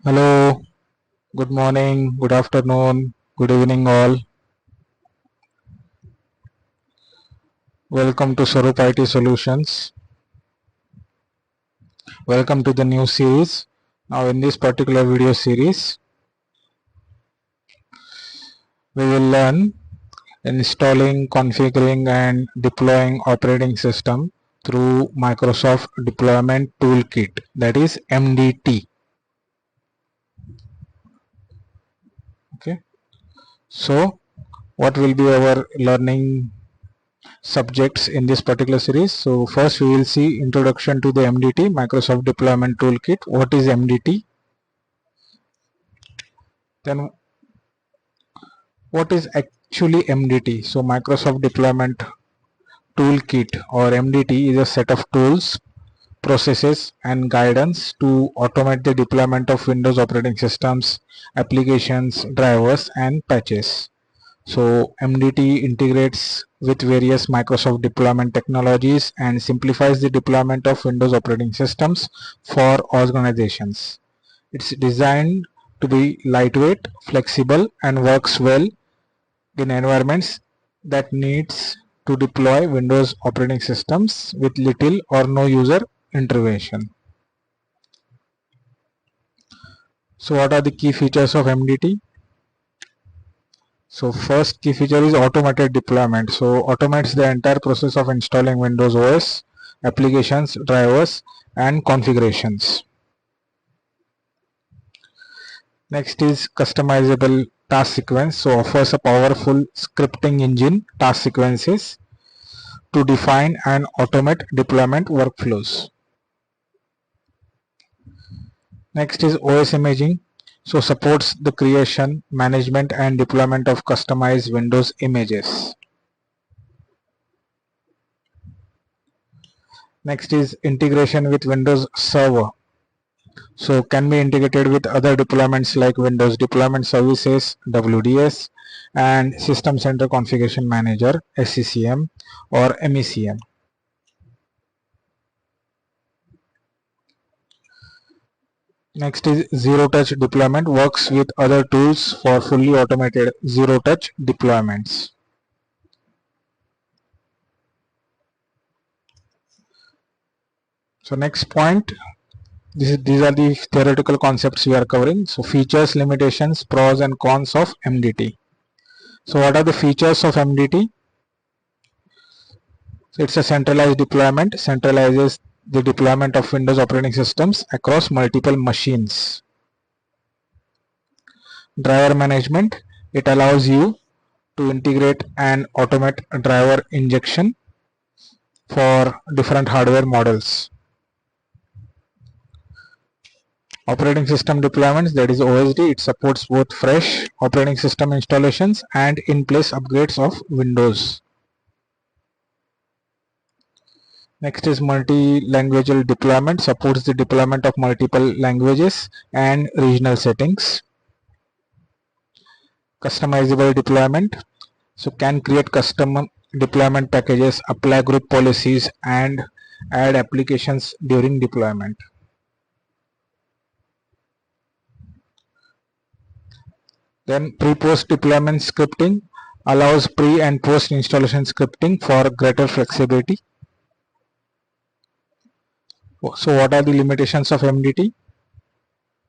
Hello, good morning, good afternoon, good evening, all. Welcome to Sarup IT Solutions. Welcome to the new series. Now, in this particular video series, we will learn installing, configuring, and deploying operating system through Microsoft Deployment Toolkit, that is MDT. Okay, so what will be our learning subjects in this particular series? So first we will see introduction to the MDT, Microsoft Deployment Toolkit. What is MDT? Then what is actually MDT? So Microsoft Deployment Toolkit or MDT is a set of tools, processes and guidance to automate the deployment of Windows operating systems, applications, drivers and patches. So MDT integrates with various Microsoft deployment technologies and simplifies the deployment of Windows operating systems for organizations. It's designed to be lightweight, flexible and works well in environments that needs to deploy Windows operating systems with little or no user intervention. So what are the key features of MDT? So first key feature is automated deployment. So automates the entire process of installing Windows OS, applications, drivers and configurations. Next is customizable task sequence. So offers a powerful scripting engine task sequences to define and automate deployment workflows. Next is OS imaging. So supports the creation, management and deployment of customized Windows images. Next is integration with Windows Server. So can be integrated with other deployments like Windows Deployment Services, WDS, and System Center Configuration Manager, SCCM or MECM. Next is zero touch deployment, works with other tools for fully automated zero touch deployments. So next point, these are the theoretical concepts we are covering. So features, limitations, pros and cons of MDT. So what are the features of MDT? So it's a centralized deployment, centralizes the deployment of Windows operating systems across multiple machines. Driver management, it allows you to integrate and automate driver injection for different hardware models. Operating system deployments, that is OSD, it supports both fresh operating system installations and in-place upgrades of Windows. Next is multi-languageal deployment, supports the deployment of multiple languages and regional settings. Customizable deployment, so can create custom deployment packages, apply group policies and add applications during deployment. Then pre-post deployment scripting allows pre and post installation scripting for greater flexibility. So what are the limitations of MDT?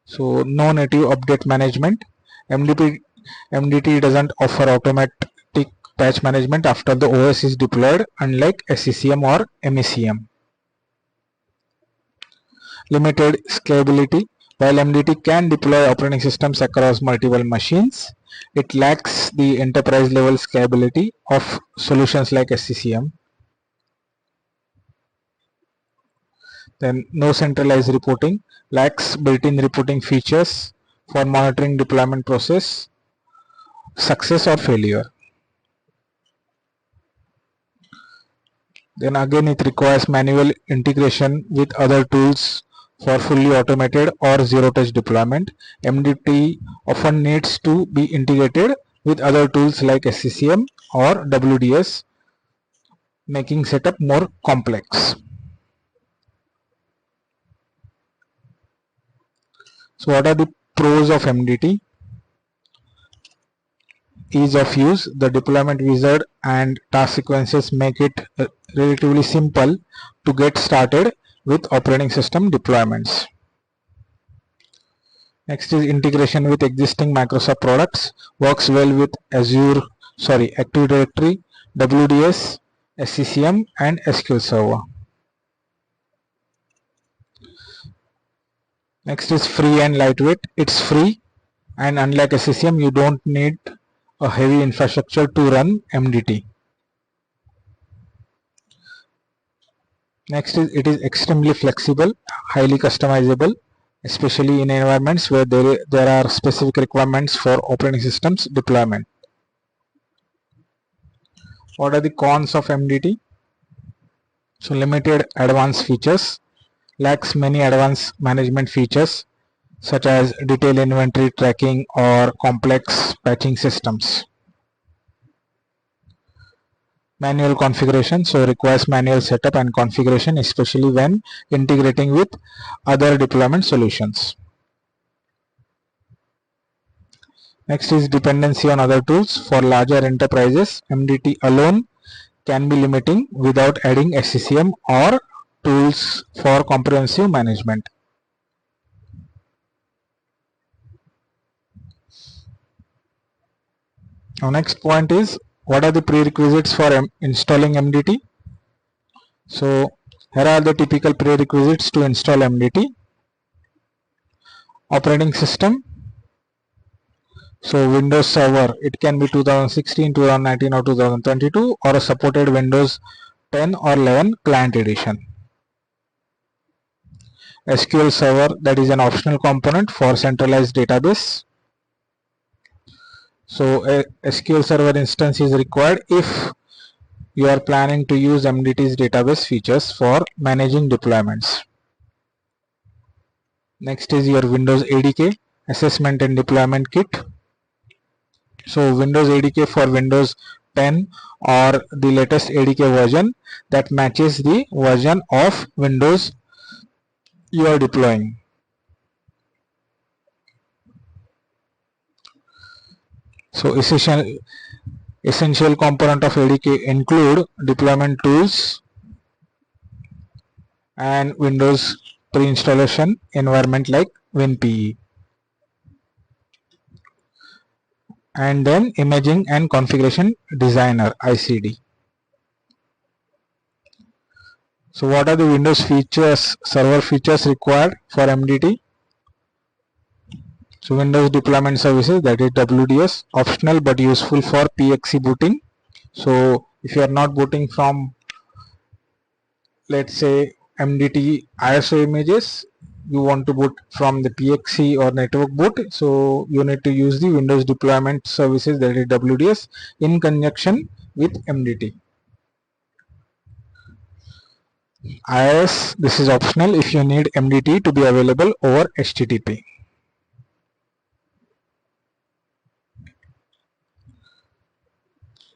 So no native update management. MDT doesn't offer automatic patch management after the OS is deployed, unlike SCCM or MECM. Limited scalability. While MDT can deploy operating systems across multiple machines, it lacks the enterprise level scalability of solutions like SCCM. Then no centralized reporting, lacks built-in reporting features for monitoring deployment process, success or failure. Then again it requires manual integration with other tools for fully automated or zero-touch deployment. MDT often needs to be integrated with other tools like SCCM or WDS, making setup more complex. So what are the pros of MDT. Ease of use. The deployment wizard and task sequences make it relatively simple to get started with operating system deployments. Next is integration with existing Microsoft products. Works well with Active Directory, WDS, SCCM and SQL Server. Next is free and lightweight. It's free, and unlike SCCM, you don't need a heavy infrastructure to run MDT. Next is it is extremely flexible, highly customizable, especially in environments where there are specific requirements for operating systems deployment. What are the cons of MDT? So limited advanced features, lacks many advanced management features such as detailed inventory tracking or complex patching systems. Manual configuration, so requires manual setup and configuration, especially when integrating with other deployment solutions. Next is dependency on other tools. For larger enterprises, MDT alone can be limiting without adding SCCM or tools for comprehensive management. Our next point is, what are the prerequisites for installing MDT? So here are the typical prerequisites to install MDT. Operating system. So Windows Server, it can be 2016, 2019 or 2022, or a supported Windows 10 or 11 client edition. SQL Server, that is an optional component for centralized database. So a SQL Server instance is required if you are planning to use MDT's database features for managing deployments. Next is your Windows ADK, Assessment and Deployment Kit. So Windows ADK for Windows 10 or the latest ADK version that matches the version of Windows you are deploying. So essential component of ADK include deployment tools and Windows pre-installation environment like WinPE. And then Imaging and Configuration Designer, ICD. So what are the Windows features, server features required for MDT? So Windows Deployment Services, that is WDS, optional but useful for PXE booting. So if you are not booting from, let's say, MDT ISO images, you want to boot from the PXE or network boot, so you need to use the Windows Deployment Services, that is WDS, in conjunction with MDT. IIS, this is optional if you need MDT to be available over HTTP.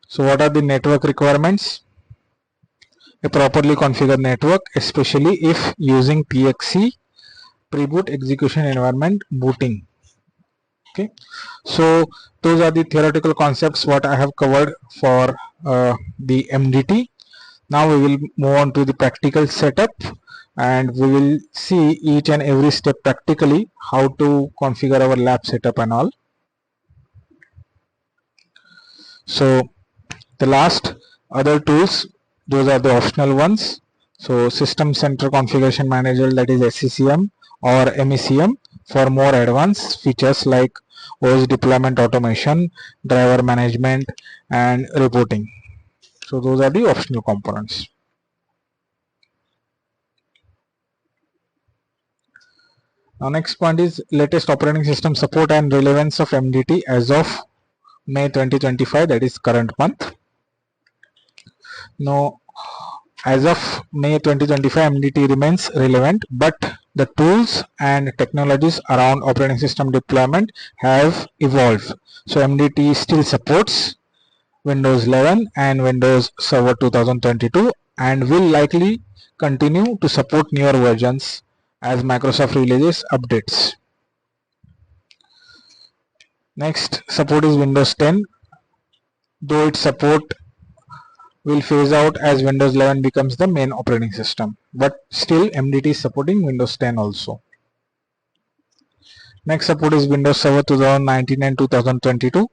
So what are the network requirements? A properly configured network, especially if using PXE, pre-boot execution environment booting. Okay, so those are the theoretical concepts what I have covered for the MDT. Now we will move on to the practical setup, and we will see each and every step practically, how to configure our lab setup and all. So the last other tools, those are the optional ones. So System Center Configuration Manager, that is SCCM or MECM, for more advanced features like OS deployment automation, driver management and reporting. So those are the optional components. Now next point is latest operating system support and relevance of MDT as of May 2025, that is current month. Now as of May 2025, MDT remains relevant, but the tools and technologies around operating system deployment have evolved. So MDT still supports Windows 11 and Windows Server 2022 and will likely continue to support newer versions as Microsoft releases updates. Next support is Windows 10, though its support will phase out as Windows 11 becomes the main operating system, but still MDT is supporting Windows 10 also. Next support is Windows Server 2019 and 2022,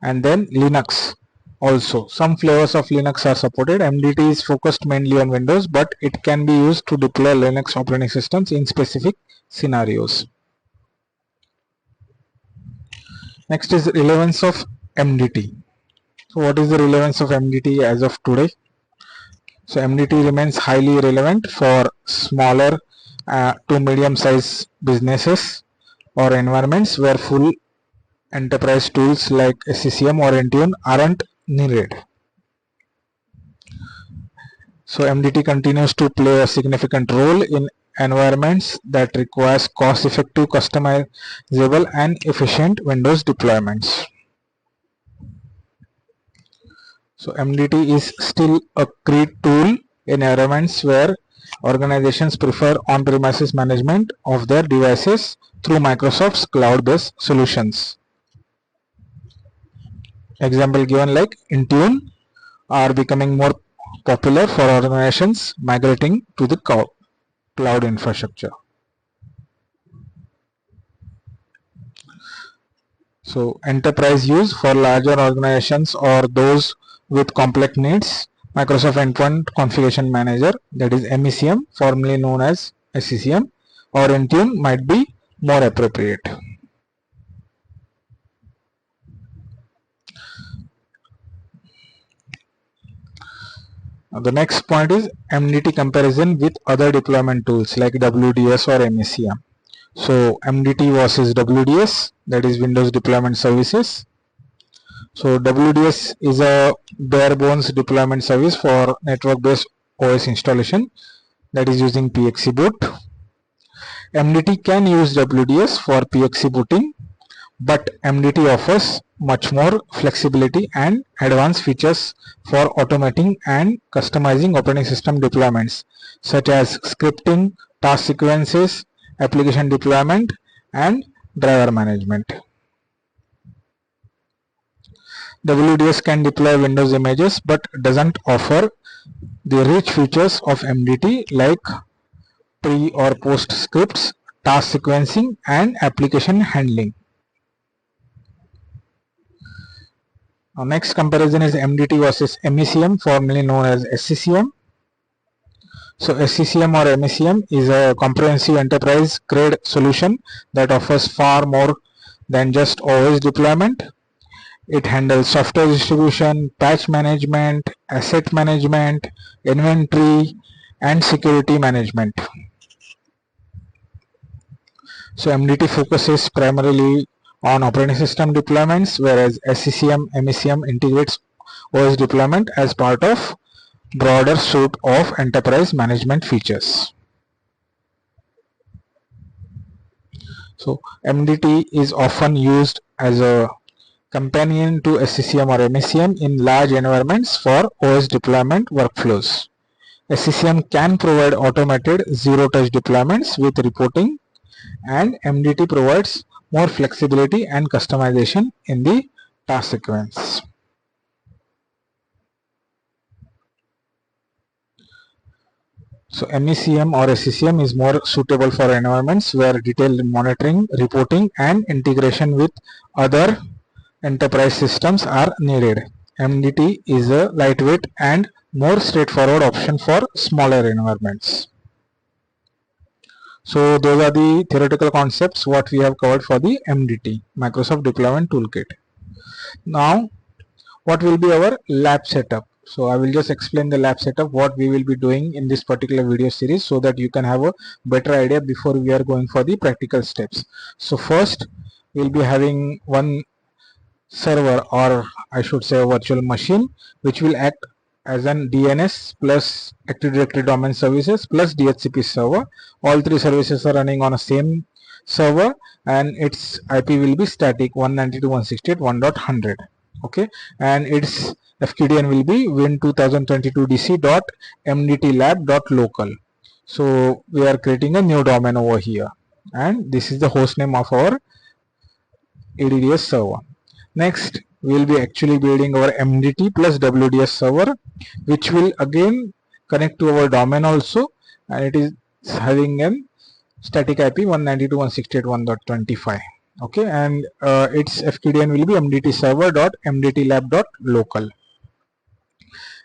and then Linux also. Some flavors of Linux are supported. MDT is focused mainly on Windows, but it can be used to deploy Linux operating systems in specific scenarios. Next is relevance of MDT. So what is the relevance of MDT as of today? So MDT remains highly relevant for smaller to medium-sized businesses or environments where full enterprise tools like SCCM or Intune aren't needed. So MDT continues to play a significant role in environments that requires cost-effective, customizable and efficient Windows deployments. So MDT is still a key tool in environments where organizations prefer on-premises management of their devices through Microsoft's cloud-based solutions. Example given like Intune are becoming more popular for organizations migrating to the cloud infrastructure. So enterprise use for larger organizations or those with complex needs, Microsoft Endpoint Configuration Manager, that is MECM, formerly known as SCCM, or Intune might be more appropriate. The next point is MDT comparison with other deployment tools like WDS or MECM. So MDT versus WDS, that is Windows Deployment Services. So WDS is a bare bones deployment service for network-based OS installation that is using PXE boot. MDT can use WDS for PXE booting, but MDT offers much more flexibility and advanced features for automating and customizing operating system deployments such as scripting, task sequences, application deployment, and driver management. WDS can deploy Windows images but doesn't offer the rich features of MDT like pre or post scripts, task sequencing, and application handling. Now next comparison is MDT versus MECM, formerly known as SCCM. So SCCM or MECM is a comprehensive enterprise grade solution that offers far more than just OS deployment. It handles software distribution, patch management, asset management, inventory, and security management. So MDT focuses primarily on operating system deployments, whereas SCCM, MECM integrates OS deployment as part of broader suite of enterprise management features. So MDT is often used as a companion to SCCM or MECM in large environments for OS deployment workflows. SCCM can provide automated zero-touch deployments with reporting, and MDT provides more flexibility and customization in the task sequence. So MECM or SCCM is more suitable for environments where detailed monitoring, reporting, and integration with other enterprise systems are needed. MDT is a lightweight and more straightforward option for smaller environments. So those are the theoretical concepts what we have covered for the MDT, Microsoft Deployment Toolkit. Now what will be our lab setup? So I will just explain the lab setup, what we will be doing in this particular video series, so that you can have a better idea before we are going for the practical steps. So first we will be having one server, or I should say a virtual machine, which will act as an DNS plus Active Directory Domain Services plus DHCP server. All three services are running on a same server, and its IP will be static 192.168.1.100. Okay, and its FQDN will be win2022dc.mdtlab.local. So we are creating a new domain over here, and this is the host name of our ADDS server. Next, we will be actually building our MDT plus WDS server, which will again connect to our domain also, and it is having an static IP 192.168.1.25. Okay, and its FQDN will be MDT server.mdtlab.local.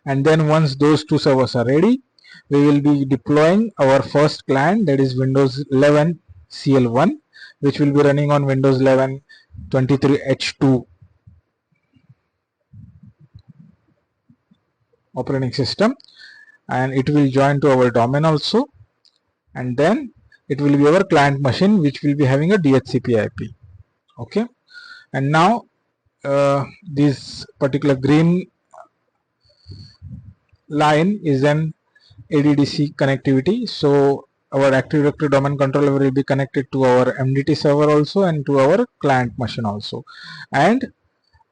And then once those two servers are ready, we will be deploying our first client, that is Windows 11 CL1, which will be running on Windows 11 23H2 operating system, and it will join to our domain also, and then it will be our client machine which will be having a DHCP IP. Okay, and now this particular green line is an ADDC connectivity, so our Active Directory domain controller will be connected to our MDT server also and to our client machine also, and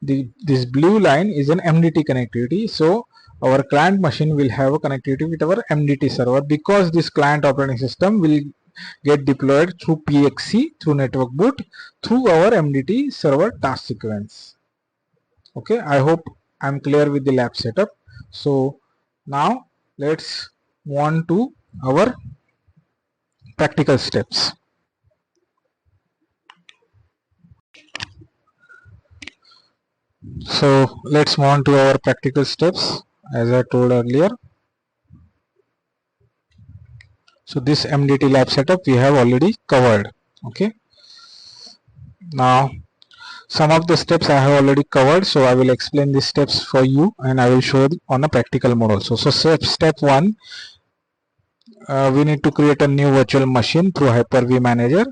this blue line is an MDT connectivity, so our client machine will have a connectivity with our MDT server, because this client operating system will get deployed through PXC, through network boot, through our MDT server task sequence. Okay, I hope I'm clear with the lab setup. So now let's move on to our practical steps. So let's move on to our practical steps, as I told earlier. So this MDT lab setup we have already covered. Okay, now some of the steps I have already covered, so I will explain these steps for you and I will show it on a practical mode also. So step 1, we need to create a new virtual machine through Hyper-V Manager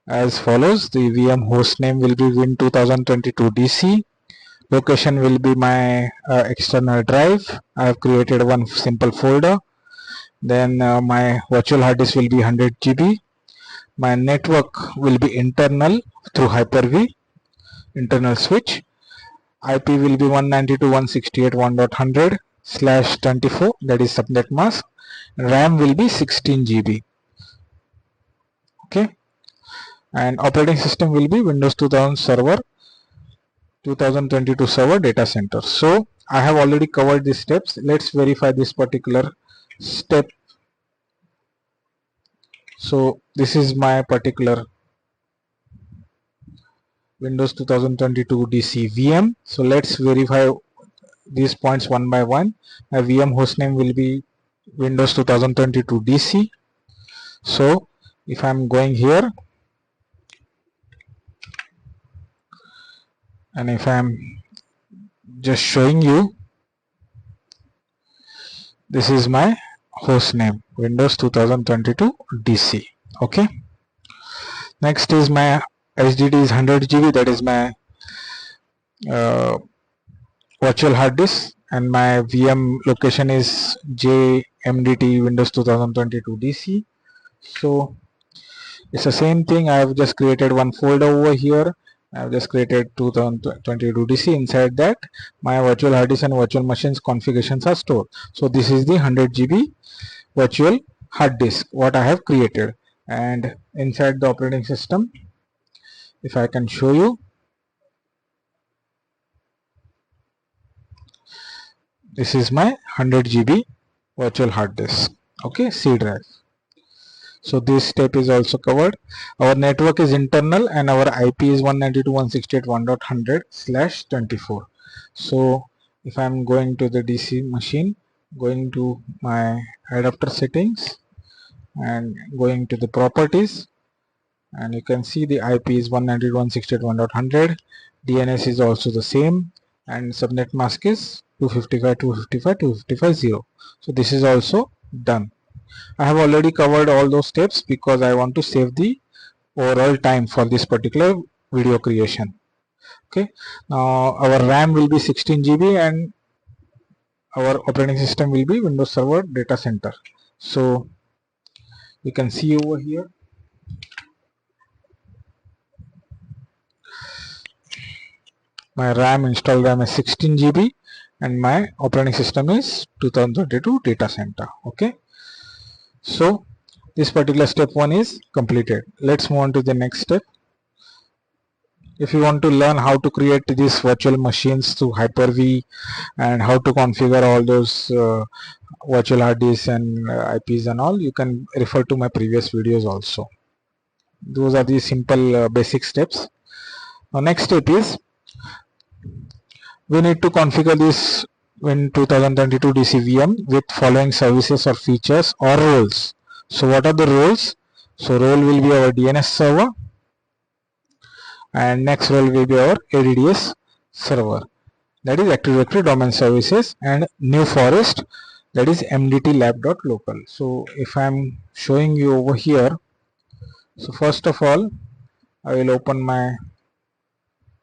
as follows. The VM host name will be Win 2022 DC. Location will be my external drive. I have created one simple folder. Then my virtual hard disk will be 100 GB. My network will be internal through Hyper-V, internal switch. IP will be 192.168.1.100/24, that is subnet mask. RAM will be 16 GB. Okay, and operating system will be Windows 2000 server 2022 server data center. So I have already covered these steps. Let's verify this particular step. So this is my particular Windows 2022 DC VM. So let's verify these points one by one. My VM hostname will be Windows 2022 DC. So if I'm going here and if I'm just showing you, this is my host name, Windows 2022 DC. Okay, next is my SSD is 100 GB, that is my virtual hard disk, and my VM location is JMDT Windows 2022 DC. So it's the same thing. I have just created one folder over here. I have just created 2022 DC. Inside that, my virtual hard disk and virtual machines configurations are stored. So this is the 100 GB virtual hard disk what I have created, and inside the operating system, if I can show you, this is my 100 GB virtual hard disk. Okay, C drive. So this step is also covered. Our network is internal and our IP is 192.168.1.100/24. So if I'm going to the DC machine, going to my adapter settings and going to the properties, and you can see the IP is 192.168.1.100. DNS is also the same, and subnet mask is 255.255.255.0. So this is also done. I have already covered all those steps because I want to save the overall time for this particular video creation. Okay, now our RAM will be 16 GB and our operating system will be Windows Server Data Center. So you can see over here, my RAM installed RAM is 16 GB and my operating system is 2022 Data Center. Okay, so this particular step 1 is completed. Let's move on to the next step. If you want to learn how to create these virtual machines through Hyper-V and how to configure all those virtual hard disks and IPs and all, you can refer to my previous videos also. Those are the simple basic steps. Now next step is we need to configure this Win 2022 DC VM with following services or features or roles. So what are the roles? So role will be our DNS server, and next role will be our ADDS server, that is Active Directory Domain Services, and new forest, that is MDT lab.local. So if I am showing you over here, so first of all I will open my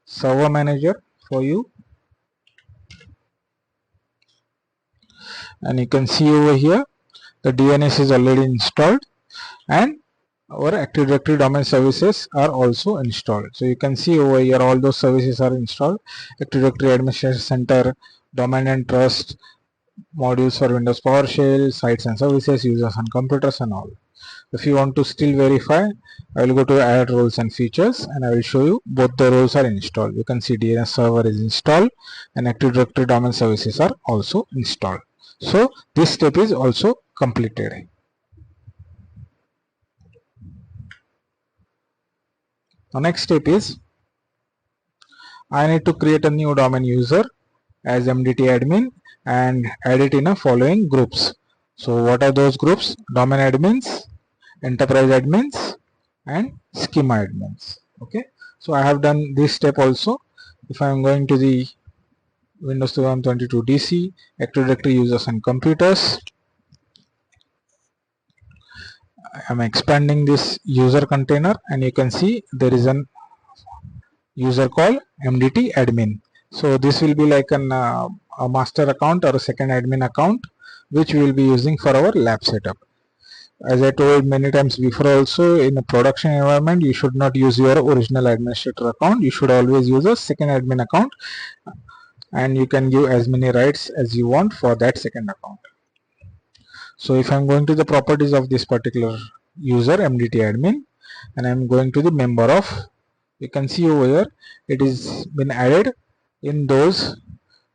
server manager for you, and you can see over here the DNS is already installed and our Active Directory Domain Services are also installed. So you can see over here all those services are installed: Active Directory Administration Center, Domain and Trust, modules for Windows PowerShell, sites and services, users and computers and all. If you want to still verify, I will go to add roles and features and I will show you both the roles are installed. You can see DNS server is installed and Active Directory Domain Services are also installed. So this step is also completed. The next step is I need to create a new domain user as MDT admin and add it in a following groups. So what are those groups? Domain admins, enterprise admins and schema admins. Okay, so I have done this step also. If I am going to the Windows 2022 DC, Active Directory users and computers, I am expanding this user container and you can see there is an user called MDT admin. So this will be like a master account or a second admin account which we will be using for our lab setup. As I told many times before also, in a production environment you should not use your original administrator account. You should always use a second admin account and you can give as many rights as you want for that second account. So if I am going to the properties of this particular user MDT admin and I am going to the member of, you can see over here it is been added in those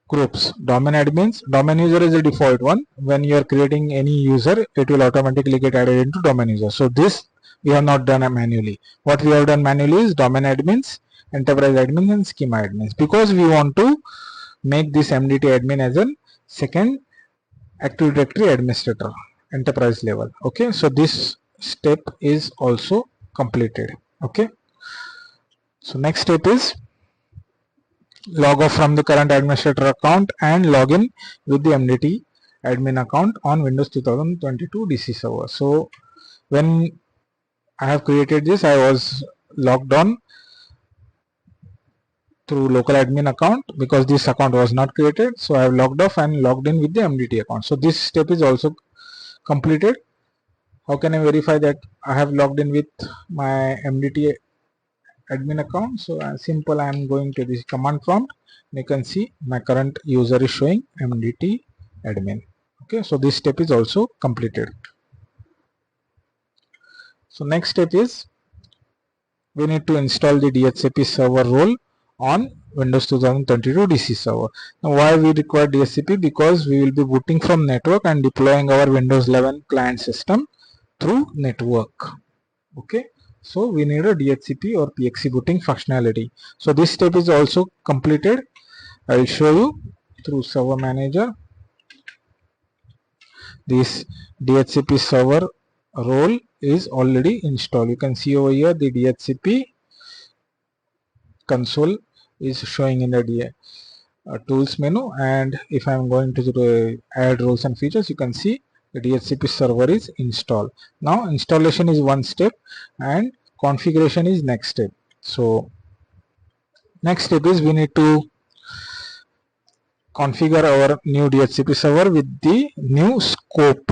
groups. Domain admins, domain user is the default one. When you are creating any user, it will automatically get added into domain user. So this we have not done manually. What we have done manually is domain admins, enterprise admins and schema admins, because we want to make this MDT admin as a second Active Directory administrator, enterprise level. Okay, so this step is also completed. Okay, so next step is log off from the current administrator account and log in with the MDT admin account on Windows 2022 DC server. So when I have created this, I was logged on through local admin account because this account was not created. So I have logged off and logged in with the MDT account. So this step is also completed. How can I verify that I have logged in with my MDT admin account? So simple, I am going to this command prompt. You can see my current user is showing MDT admin. Okay, so this step is also completed. So next step is we need to install the DHCP server role on Windows 2022 DC server. Now why we require DHCP? Because we will be booting from network and deploying our Windows 11 client system through network. Okay, so we need a DHCP or PXE booting functionality. So this step is also completed. I will show you through server manager. This DHCP server role is already installed. You can see over here the DHCP console is showing in the tools menu, and if I am going to the add roles and features, you can see the DHCP server is installed. Now installation is one step and configuration is next step. So next step is we need to configure our new DHCP server with the new scope,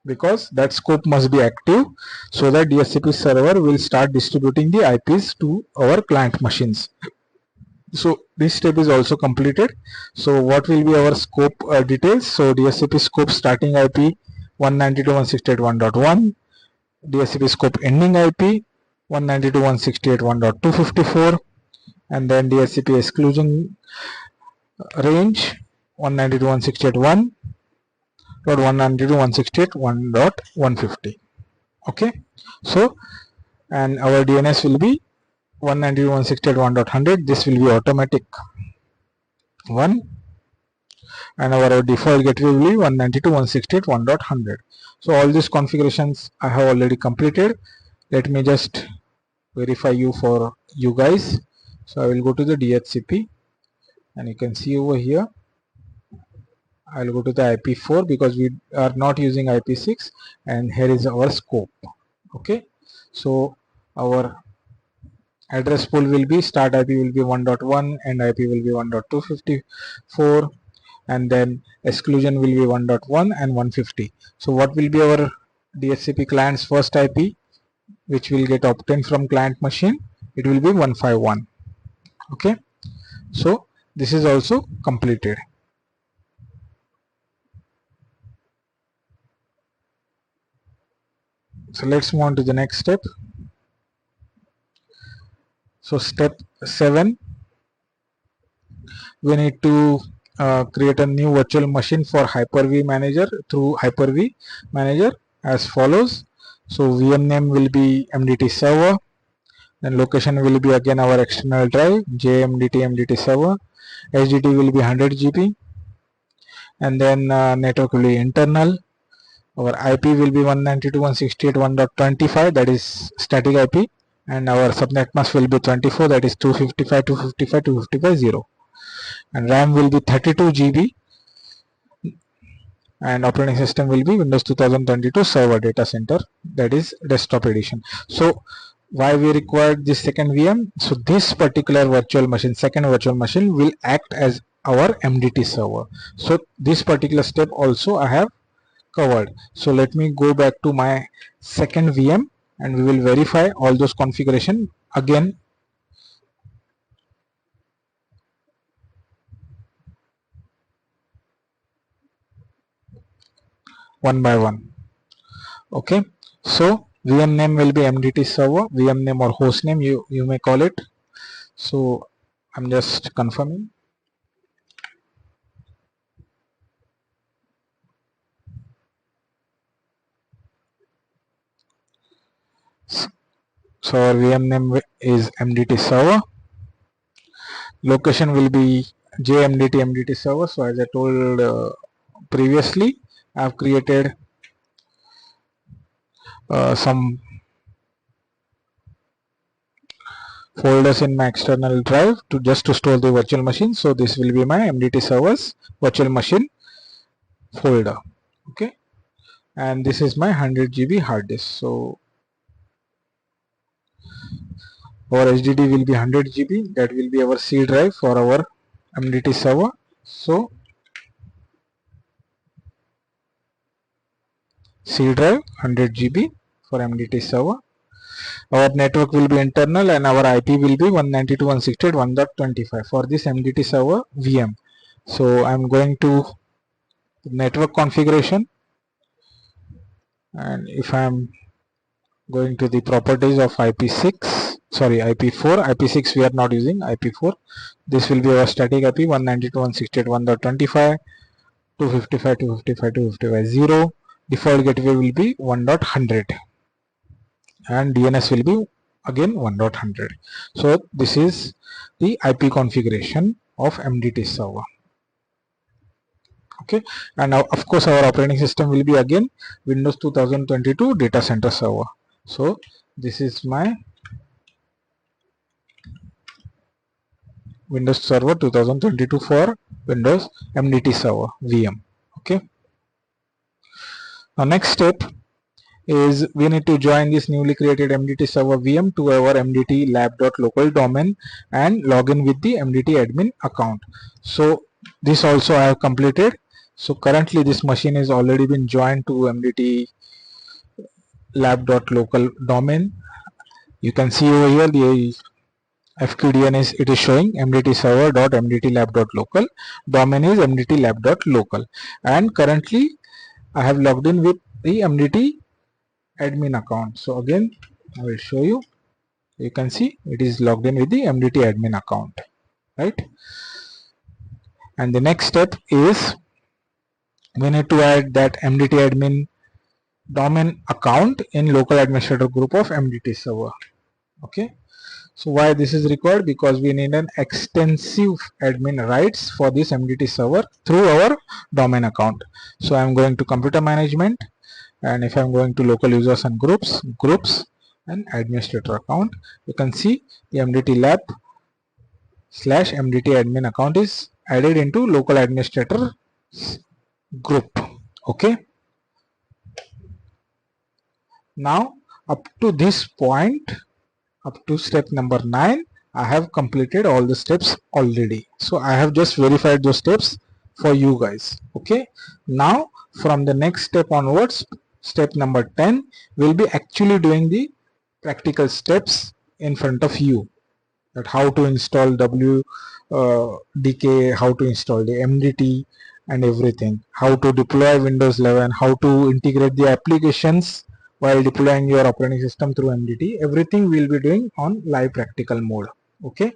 because that scope must be active so that DHCP server will start distributing the IPs to our client machines. So this step is also completed. So what will be our scope details? So DHCP scope starting IP 192.168.1.1, DHCP scope ending IP 192.168.1.254, and then DHCP exclusion range 192.168.1.168.1.150. Okay, so and our DNS will be 192.168.1.100. This will be automatic one, and our default gateway will be 192.168.1.100. So all these configurations I have already completed. Let me just verify you for you guys. So I will go to the DHCP, and you can see over here I will go to the IP4 because we are not using IP6, and here is our scope. Okay, so our address pool will be start IP will be 1.1, and IP will be 1.254, and then exclusion will be 1.1 and 150. So what will be our DHCP client's first IP which will get obtained from client machine? It will be 151. Okay, so this is also completed. So let's move on to the next step. So step 7, we need to create a new virtual machine for Hyper-V manager through Hyper-V manager as follows. So VM name will be MDT server, then location will be again our external drive JMDT MDT server, HDD will be 100 GB, and then network will be internal. Our IP will be 192.168.1.25, that is static IP, and our subnet mask will be 24, that is 255.255.255.0, and RAM will be 32 GB, and operating system will be Windows 2022 Server Data Center, that is desktop edition. So why we required this second VM? So this particular virtual machine, second virtual machine, will act as our MDT server. So this particular step also I have covered. So let me go back to my second VM, and we will verify all those configuration again. One by one. Okay, so VM name will be MDT server, VM name or host name you may call it. So I'm just confirming. So our VM name is MDT server. Location will be JMDT MDT server. So as I told previously, I have created some folders in my external drive to just to store the virtual machine. So this will be my MDT servers virtual machine folder. Okay, and this is my 100 GB hard disk. So our HDD will be 100 GB, that will be our C drive for our MDT server. So C drive 100 GB for MDT server. Our network will be internal, and our IP will be 192.168.1.25 for this MDT server VM. So I'm going to network configuration, and if I'm going to the properties of IP6, sorry, IP4, IP6 we are not using, IP4. This will be our static IP 192.168.1.25, 255.255.255.0. Default gateway will be 1.100, and DNS will be again 1.100. So this is the IP configuration of MDT server. Okay, and now of course our operating system will be again Windows 2022 data center server. So this is my Windows Server 2022 for Windows MDT server VM. Okay, now next step is we need to join this newly created MDT server VM to our MDT lab.local domain and log in with the MDT admin account. So this also I have completed. So currently this machine is already been joined to MDT lab.local domain. You can see over here the FQDN is it is showing MDT server.mdt lab.local, domain is MDT lab.local, and currently I have logged in with the MDT admin account. So again I will show you. You can see it is logged in with the MDT admin account, right? And the next step is we need to add that MDT admin domain account in local administrator group of MDT server. Okay, so why this is required? Because we need an extensive admin rights for this MDT server through our domain account. So I'm going to computer management, and if I'm going to local users and groups and administrator account, you can see the MDT lab / MDT admin account is added into local administrator group. Okay, now up to this point, up to step number 9, I have completed all the steps already. So I have just verified those steps for you guys. Okay, now from the next step onwards, step number 10, we'll be actually doing the practical steps in front of you, that how to install WDK, how to install the MDT and everything, how to deploy Windows 11, how to integrate the applications while deploying your operating system through MDT. Everything we'll be doing on live practical mode. Okay,